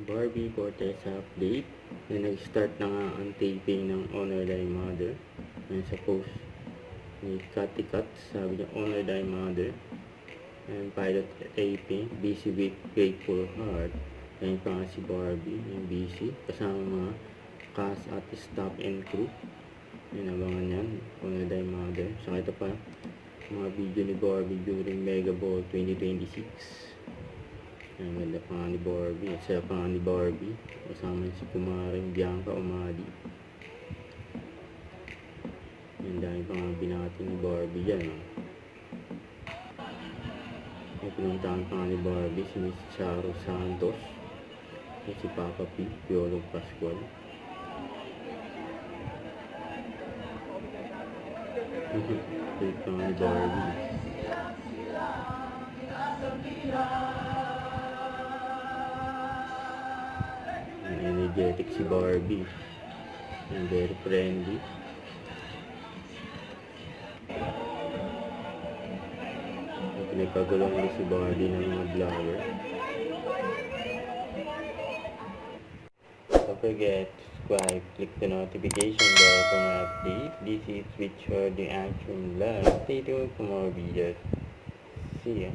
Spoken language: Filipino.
Barbie Vortex update. Nag-start na nga ang taping ng Honor Thy Mother. Ayan sa post ni Cathy Cat, sabi niya Honor Thy Mother. Ayan, pilot taping, busy with grateful heart. Ayan pa nga si Barbie, yung busy, kasama mga cast at staff and crew. Ayan, abangan yan, Honor Thy Mother. Saka ito pa, mga video ni Barbie during Mega Ball 2026. Ang ganda pa nga ni Barbie. At saya pa nga ni Barbie. Kasama si Kumaring Bianca Umali. Ang dami pa nga binati ni Barbie dyan. May pinuntahan pa nga ni Barbie si Miss Charo Santos. At si Papa P. Piolo Pascual. Wait pa nga ni Barbie. Energetic si Barbie. And very friendly. Pinagkagulong din si Barbie ng mga vlogger. Don't forget to subscribe, click the notification bell for my update. This is Richard the Action Live. Stay tuned for more videos. See ya.